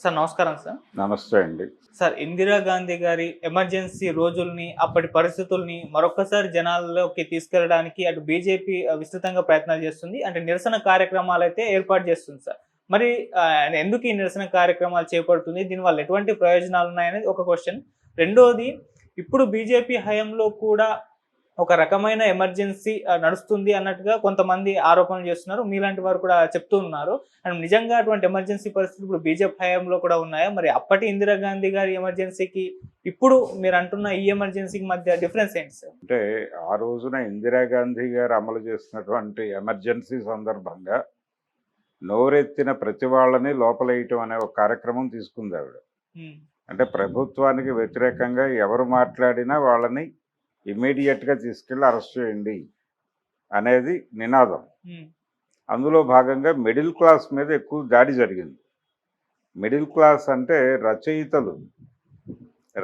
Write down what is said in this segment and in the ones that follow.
Sir నమస్కారం sir. నమస్తే అండి. సార్ ఇందిరా గాంధీ గారి ఎమర్జెన్సీ రోజుల్ని, అప్పటి పరిస్థితుల్ని మరొక్కసారి జనాల్లోకి తీసుకెళ్ళడానికి అటు బీజేపీ విస్తృతంగా ప్రయత్నాలు చేస్తుంది. అంటే నిరసన కార్యక్రమాలైతే ఏర్పాటు చేస్తుంది సార్. మరి ఎందుకు ఈ నిరసన కార్యక్రమాలు చేపడుతుంది? దీనివల్ల ఎటువంటి ప్రయోజనాలున్నాయనేది ఒక క్వెషన్. రెండోది, ఇప్పుడు బీజేపీ హయాంలో కూడా ఒక రకమైన ఎమర్జెన్సీ నడుస్తుంది అన్నట్టుగా కొంతమంది ఆరోపణలు చేస్తున్నారు. మీలాంటి వారు కూడా చెప్తూ ఉన్నారు. అండ్ నిజంగా అటువంటి ఎమర్జెన్సీ పరిస్థితులు ఇప్పుడు బీజేపీ హయాంలో కూడా ఉన్నాయా? మరి అప్పటి ఇందిరాగాంధీ గారి ఎమర్జెన్సీకి, ఇప్పుడు మీరు అంటున్న ఈ ఎమర్జెన్సీకి మధ్య డిఫరెన్స్ ఏంటి సార్? అంటే ఆ రోజున ఇందిరాగాంధీ గారు అమలు చేసినటువంటి ఎమర్జెన్సీ సందర్భంగా నోరెత్తిన ప్రతి వాళ్ళని లోపలేయటం అనే ఒక కార్యక్రమం తీసుకుంది ఆవిడ. అంటే ప్రభుత్వానికి వ్యతిరేకంగా ఎవరు మాట్లాడినా వాళ్ళని ఇమ్మీడియట్గా తీసుకెళ్ళి అరెస్ట్ చేయండి అనేది నినాదం. అందులో భాగంగా మిడిల్ క్లాస్ మీద ఎక్కువ దాడి జరిగింది. మిడిల్ క్లాస్ అంటే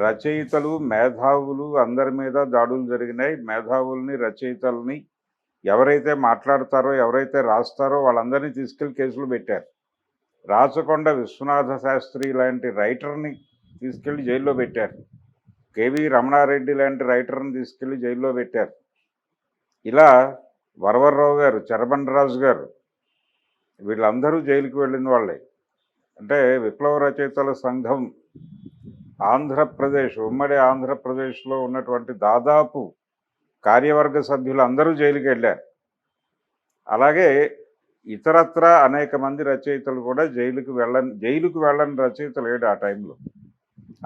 రచయితలు మేధావులు అందరి మీద దాడులు జరిగినాయి. మేధావుల్ని, రచయితల్ని, ఎవరైతే మాట్లాడతారో, ఎవరైతే రాస్తారో వాళ్ళందరినీ తీసుకెళ్లి కేసులు పెట్టారు. రాచకొండ విశ్వనాథ శాస్త్రి లాంటి రైటర్ని తీసుకెళ్లి జైల్లో పెట్టారు. కేవీ రమణారెడ్డి లాంటి రైటర్ని తీసుకెళ్లి జైల్లో పెట్టారు. ఇలా వరవర్రావు గారు, చరబండరాజు గారు, వీళ్ళందరూ జైలుకి వెళ్ళిన వాళ్ళే. అంటే విప్లవ రచయితల సంఘం ఆంధ్రప్రదేశ్, ఉమ్మడి ఆంధ్రప్రదేశ్లో ఉన్నటువంటి దాదాపు కార్యవర్గ సభ్యులు అందరూ జైలుకి వెళ్ళారు. అలాగే ఇతరత్ర అనేక మంది రచయితలు కూడా జైలుకు వెళ్ళని రచయిత లేడు ఆ టైంలో.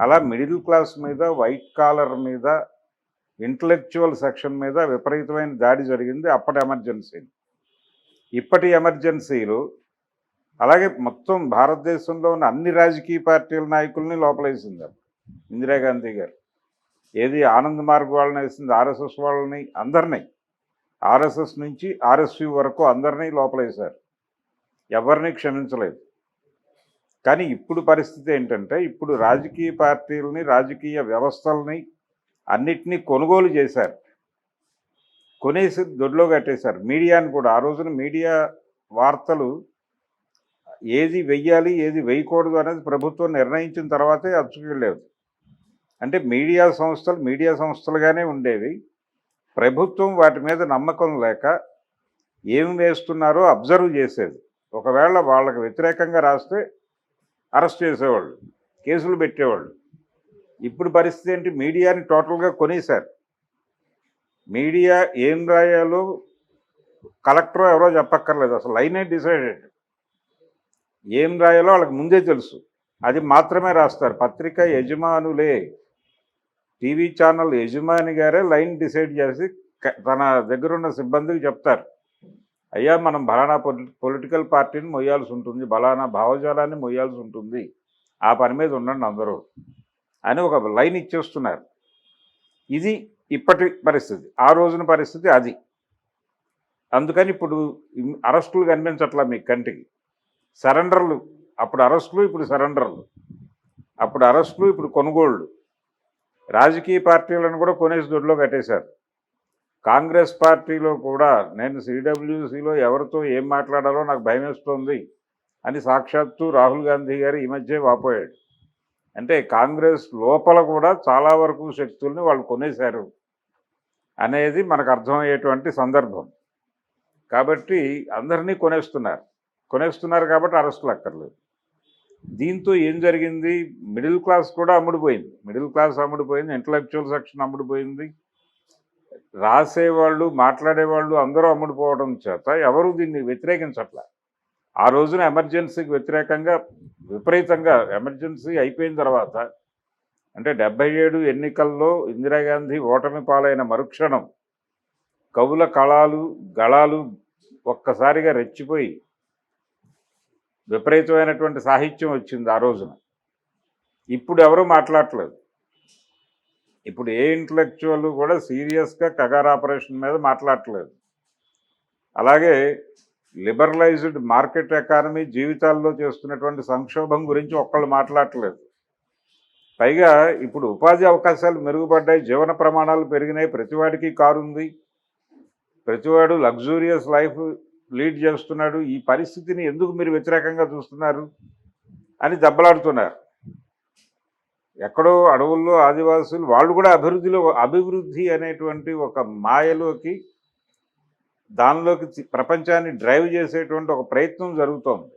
అలా మిడిల్ క్లాస్ మీద, వైట్ కాలర్ మీద, ఇంటలెక్చువల్ సెక్షన్ మీద విపరీతమైన దాడి జరిగింది అప్పటి ఎమర్జెన్సీలు. ఇప్పటి ఎమర్జెన్సీలు అలాగే మొత్తం భారతదేశంలో ఉన్న అన్ని రాజకీయ పార్టీల నాయకుల్ని లోపలేసింది ఇందిరాగాంధీ గారు. ఏది ఆనంద్ మార్గ్ వాళ్ళని వేసింది, ఆర్ఎస్ఎస్ వాళ్ళని, అందరినీ, ఆర్ఎస్ఎస్ నుంచి ఆర్ఎస్యు వరకు అందరినీ లోపలేశారు. ఎవరిని క్షమించలేదు. కానీ ఇప్పుడు పరిస్థితి ఏంటంటే, ఇప్పుడు రాజకీయ పార్టీలని, రాజకీయ వ్యవస్థల్ని అన్నిటినీ కొనుగోలు చేశారు, కొనేసి దొడ్లో కట్టేశారు. మీడియాని కూడా ఆ రోజున మీడియా వార్తలు ఏది వెయ్యాలి, ఏది వేయకూడదు అనేది ప్రభుత్వం నిర్ణయించిన తర్వాతే అచ్చుకెళ్ళేవి. అంటే మీడియా సంస్థలుగానే ఉండేవి. ప్రభుత్వం వాటి మీద నమ్మకం లేక ఏమి వేస్తున్నారో అబ్జర్వ్ చేసేది. ఒకవేళ వాళ్ళకి వ్యతిరేకంగా రాస్తే అరెస్ట్ చేసేవాళ్ళు, కేసులు పెట్టేవాళ్ళు. ఇప్పుడు పరిస్థితి ఏంటి? మీడియాని టోటల్గా కొనేశారు. మీడియా ఏం రాయాలో కలెక్టర్ ఎవరో చెప్పక్కర్లేదు, అసలు లైనే డిసైడెడ్. ఏం రాయాలో వాళ్ళకి ముందే తెలుసు, అది మాత్రమే రాస్తారు. పత్రిక యజమానులే, టీవీ ఛానల్ యజమాని గారే లైన్ డిసైడ్ చేసి తన దగ్గరున్న సిబ్బందికి చెప్తారు, అయ్యా మనం బలానా పొలిటికల్ పార్టీని మొయ్యాల్సి ఉంటుంది, బలానా భావజాలాన్ని మొయ్యాల్సి ఉంటుంది, ఆ పని మీద ఉండండి అందరూ అని ఒక లైన్ ఇచ్చేస్తున్నారు. ఇది ఇప్పటి పరిస్థితి. ఆ రోజున పరిస్థితి అది. అందుకని ఇప్పుడు అరెస్టులు కనిపించట్లా మీకు కంటికి. సరెండర్లు, అప్పుడు అరెస్టులు, ఇప్పుడు సరెండర్లు. అప్పుడు అరెస్టులు, ఇప్పుడు కొనుగోళ్ళు. రాజకీయ పార్టీలను కూడా కొనేసి దొడ్లో కట్టేశారు. కాంగ్రెస్ పార్టీలో కూడా నేను సిడబ్ల్యూసీలో ఎవరితో ఏం మాట్లాడాలో నాకు భయం వేస్తుంది అని సాక్షాత్తు రాహుల్ గాంధీ గారు ఈ మధ్య వాపోయాడు. అంటే కాంగ్రెస్ లోపల కూడా చాలా వరకు శక్తుల్ని వాళ్ళు కొనేశారు అనేది మనకు అర్థమయ్యేటువంటి సందర్భం. కాబట్టి అందరినీ కొనేస్తున్నారు కాబట్టి అరెస్టులు అక్కర్లేదు. దీంతో ఏం జరిగింది? మిడిల్ క్లాస్ కూడా అమ్ముడుపోయింది, ఇంటలెక్చువల్ సెక్షన్ అమ్ముడుపోయింది, రాసేవాళ్ళు, మాట్లాడేవాళ్ళు అందరూ అమ్ముడుపోవడం చేత ఎవరు దీన్ని వ్యతిరేకించట్ల. ఆ రోజున ఎమర్జెన్సీకి వ్యతిరేకంగా విపరీతంగా ఎమర్జెన్సీ అయిపోయిన తర్వాత, అంటే 77 ఎన్నికల్లో ఇందిరాగాంధీ ఓటమి పాలైన మరుక్షణం కవుల గళాలు ఒక్కసారిగా రెచ్చిపోయి విపరీతమైనటువంటి సాహిత్యం వచ్చింది ఆ రోజున. ఇప్పుడు ఎవరు మాట్లాడట్లేదు. ఇప్పుడు ఏ ఇంటలెక్చువల్ కూడా సీరియస్గా కగార్ ఆపరేషన్ మీద మాట్లాడట్లేదు. అలాగే లిబరలైజ్డ్ మార్కెట్ ఎకానమీ జీవితాల్లో చేస్తున్నటువంటి సంక్షోభం గురించి ఒక్కళ్ళు మాట్లాడట్లేదు. పైగా ఇప్పుడు ఉపాధి అవకాశాలు మెరుగుపడ్డాయి, జీవన ప్రమాణాలు పెరిగినాయి, ప్రతివాడికి కారు ఉంది, ప్రతివాడు లగ్జూరియస్ లైఫ్ లీడ్ చేస్తున్నాడు. ఈ పరిస్థితిని ఎందుకు మీరు వ్యతిరేకంగా చూస్తున్నారు అని దెబ్బలాడుతున్నారు. ఎక్కడో అడవుల్లో ఆదివాసులు వాళ్ళు కూడా అభివృద్ధి అనేటువంటి ఒక మాయలోకి, దానిలోకి ప్రపంచాన్ని డ్రైవ్ చేసేటువంటి ఒక ప్రయత్నం జరుగుతోంది.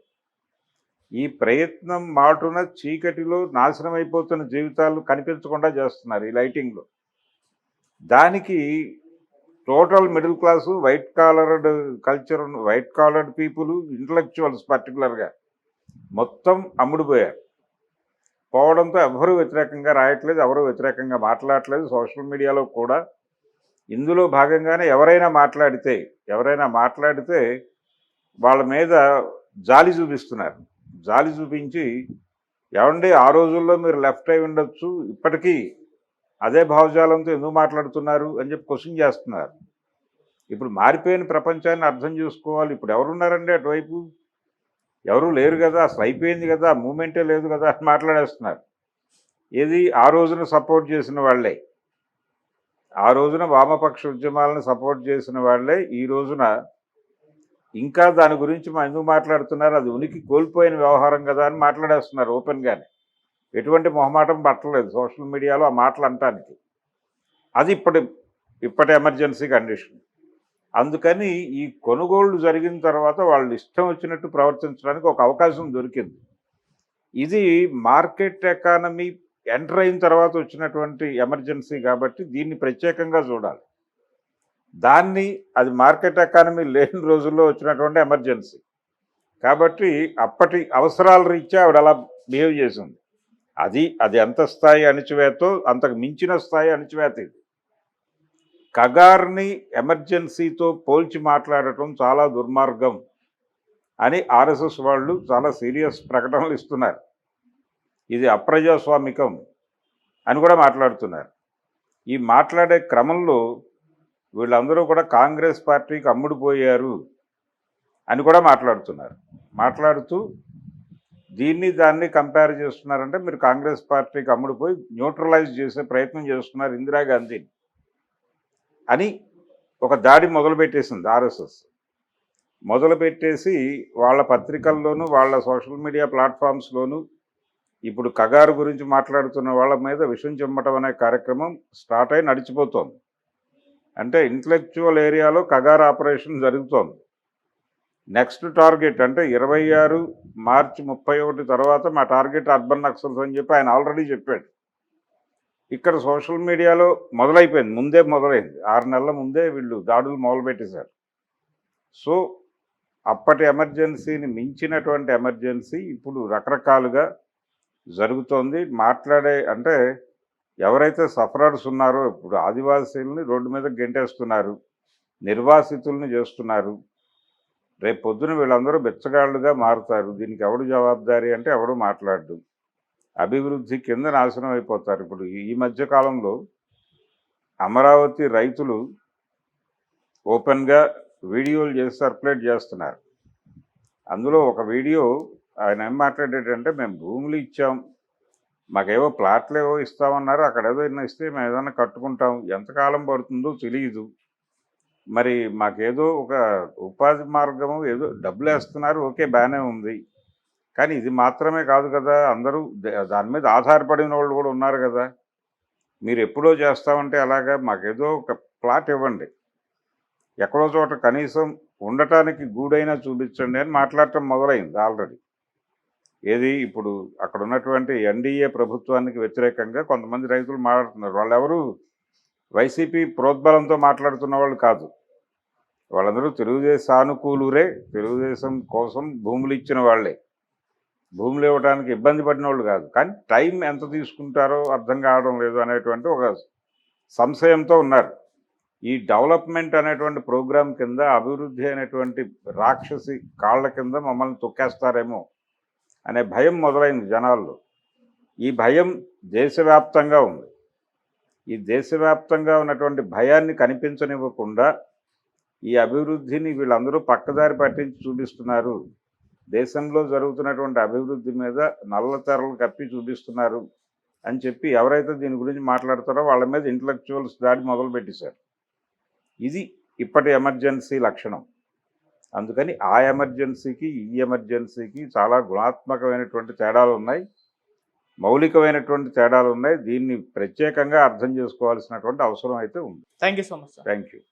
ఈ ప్రయత్నం మాటున చీకటిలో నాశనం అయిపోతున్న జీవితాలు కనిపించకుండా చేస్తున్నారు ఈ లైటింగ్లో. దానికి total middle class, white collared culture, white collared people, intellectuals పర్టికులర్గా మొత్తం అమ్ముడుపోయారు. పోవడంతో ఎవరూ వ్యతిరేకంగా రాయట్లేదు, ఎవరూ వ్యతిరేకంగా మాట్లాడట్లేదు. సోషల్ మీడియాలో కూడా ఇందులో భాగంగానే ఎవరైనా మాట్లాడితే వాళ్ళ మీద జాలి చూపిస్తున్నారు. జాలి చూపించి, ఏమండి ఆ రోజుల్లో మీరు లెఫ్ట్ అయి ఉండొచ్చు, ఇప్పటికీ అదే భావజాలంతో ఎందుకు మాట్లాడుతున్నారు అని చెప్పి క్వశ్చన్ చేస్తున్నారు. ఇప్పుడు మారిపోయిన ప్రపంచాన్ని అర్థం చేసుకోవాలి. ఇప్పుడు ఎవరున్నారండి అటువైపు? ఎవరూ లేరు కదా, అసలు అయిపోయింది కదా, మూమెంటే లేదు కదా అని మాట్లాడేస్తున్నారు. ఏది ఆ రోజున సపోర్ట్ చేసిన వాళ్ళే, ఆ రోజున వామపక్ష ఉద్యమాలను సపోర్ట్ చేసిన వాళ్ళే ఈ రోజున ఇంకా దాని గురించి ఎందుకు మాట్లాడుతున్నారు, అది ఉనికి కోల్పోయిన వ్యవహారం కదా అని మాట్లాడేస్తున్నారు ఓపెన్గానే. ఎటువంటి మొహమాటం పట్టలేదు సోషల్ మీడియాలో ఆ మాటలు అనటానికి. అది ఇప్పటి ఎమర్జెన్సీ కండిషన్. అందుకని ఈ కొనుగోళ్లు జరిగిన తర్వాత వాళ్ళు ఇష్టం వచ్చినట్టు ప్రవర్తించడానికి ఒక అవకాశం దొరికింది. ఇది మార్కెట్ ఎకానమీ ఎంటర్ అయిన తర్వాత వచ్చినటువంటి ఎమర్జెన్సీ కాబట్టి దీన్ని ప్రత్యేకంగా చూడాలి. అది మార్కెట్ ఎకానమీ లేని రోజుల్లో వచ్చినటువంటి ఎమర్జెన్సీ కాబట్టి అప్పటి అవసరాల రీత్యా ఆవిడ అలా బిహేవ్ చేసింది. అది ఎంత స్థాయి అణిచివేతో అంతకు మించిన స్థాయి అణిచివేత ఇది. కగార్ని ఎమర్జెన్సీతో పోల్చి మాట్లాడటం చాలా దుర్మార్గం అని ఆర్ఎస్ఎస్ వాళ్ళు చాలా సీరియస్ ప్రకటనలు ఇస్తున్నారు. ఇది అప్రజాస్వామికం అని కూడా మాట్లాడుతున్నారు. ఈ మాట్లాడే క్రమంలో వీళ్ళందరూ కూడా కాంగ్రెస్ పార్టీకి అమ్ముడుపోయారు అని కూడా మాట్లాడుతూ దాన్ని కంపేర్ చేస్తున్నారంటే మీరు కాంగ్రెస్ పార్టీకి అమ్ముడుపోయి న్యూట్రలైజ్ చేసే ప్రయత్నం చేస్తున్నారు ఇందిరాగాంధీని అని ఒక దాడి మొదలుపెట్టేసింది ఆర్ఎస్ఎస్. మొదలుపెట్టేసి వాళ్ళ పత్రికల్లోనూ వాళ్ళ సోషల్ మీడియా ప్లాట్ఫామ్స్లోనూ ఇప్పుడు కగారు గురించి మాట్లాడుతున్న వాళ్ళ మీద విషం చిమ్మటం అనే కార్యక్రమం స్టార్ట్ అయి నడిచిపోతోంది. అంటే ఇంటలెక్చువల్ ఏరియాలో కగారు ఆపరేషన్ జరుగుతోంది. నెక్స్ట్ టార్గెట్ అంటే 26 మార్చి 31 తర్వాత మా టార్గెట్ అర్బన్ నక్సల్స్ అని చెప్పి ఆయన ఆల్రెడీ చెప్పాడు. ఇక్కడ సోషల్ మీడియాలో ముందే మొదలైంది. 6 నెలల ముందే వీళ్ళు దాడులు మొదలుపెట్టేశారు. సో అప్పటి ఎమర్జెన్సీని మించినటువంటి ఎమర్జెన్సీ ఇప్పుడు రకరకాలుగా జరుగుతోంది. అంటే ఎవరైతే సఫరర్స్ ఉన్నారో ఇప్పుడు ఆదివాసీలని రోడ్డు మీద గెంటేస్తున్నారు, నిర్వాసితుల్ని చేస్తున్నారు. రేపు పొద్దున వీళ్ళందరూ బెచ్చగాళ్ళుగా మారుతారు. దీనికి ఎవడు జవాబుదారీ అంటే ఎవడు మాట్లాడు. అభివృద్ధి కింద నాశనం అయిపోతారు. ఇప్పుడు ఈ మధ్యకాలంలో అమరావతి రైతులు ఓపెన్గా వీడియోలు చేసి సర్క్యులేట్ చేస్తున్నారు. అందులో ఒక వీడియో ఆయన ఏం మాట్లాడేటంటే, మేము భూములు ఇచ్చాం, మాకేవో ప్లాట్లు ఏవో ఇస్తామన్నారు, అక్కడ ఏదో ఇస్తే మేము ఏదైనా కట్టుకుంటాం, ఎంతకాలం పడుతుందో తెలియదు, మరి మాకేదో ఒక ఉపాధి మార్గము ఏదో డబ్బులు వేస్తున్నారు, ఓకే బాగానే ఉంది, కానీ ఇది మాత్రమే కాదు కదా, అందరూ దాని మీద ఆధారపడిన వాళ్ళు కూడా ఉన్నారు కదా, మీరు ఎప్పుడో చేస్తామంటే అలాగా మాకేదో ఒక ప్లాట్ ఇవ్వండి, ఎక్కడో చోట కనీసం ఉండటానికి గూడైనా చూపించండి అని మాట్లాడటం మొదలైంది ఆల్రెడీ. ఏది ఇప్పుడు అక్కడ ఉన్నటువంటి ఎన్డీఏ ప్రభుత్వానికి వ్యతిరేకంగా కొంతమంది రైతులు మాట్లాడుతున్నారు. వాళ్ళెవరు వైసీపీ ప్రోద్బలంతో మాట్లాడుతున్న వాళ్ళు కాదు, వాళ్ళందరూ తెలుగుదేశం సానుకూలురే, తెలుగుదేశం కోసం భూములు ఇచ్చిన వాళ్ళే, భూములు ఇవ్వడానికి ఇబ్బంది పడిన వాళ్ళు కాదు. కానీ టైం ఎంత తీసుకుంటారో అర్థం కావడం లేదు అనేటువంటి ఒక సంశయంతో ఉన్నారు. ఈ డెవలప్మెంట్ అనేటువంటి ప్రోగ్రాం కింద అభివృద్ధి అనేటువంటి రాక్షసి కాళ్ళ కింద మమ్మల్ని తొక్కేస్తారేమో అనే భయం మొదలైంది జనాల్లో. ఈ భయం దేశవ్యాప్తంగా ఉంది. ఈ దేశవ్యాప్తంగా ఉన్నటువంటి భయాన్ని కనిపించనివ్వకుండా ఈ అభివృద్ధిని వీళ్ళందరూ పక్కదారి పట్టించి చూపిస్తున్నారు. దేశంలో జరుగుతున్నటువంటి అభివృద్ధి మీద నల్లతెరలు కప్పి చూపిస్తున్నారు అని చెప్పి ఎవరైతే దీని గురించి మాట్లాడతారో వాళ్ళ మీద ఇంటలెక్చువల్స్ దాడి మొదలుపెట్టేశారు. ఇది ఇప్పటి ఎమర్జెన్సీ లక్షణం. అందుకని ఆ ఎమర్జెన్సీకి ఈ ఎమర్జెన్సీకి చాలా గుణాత్మకమైనటువంటి తేడాలు ఉన్నాయి, మౌలికమైనటువంటి తేడాలు ఉన్నాయి. దీన్ని ప్రత్యేకంగా అర్థం చేసుకోవాల్సినటువంటి అవసరం అయితే ఉంది. Thank you so much sir. Thank you.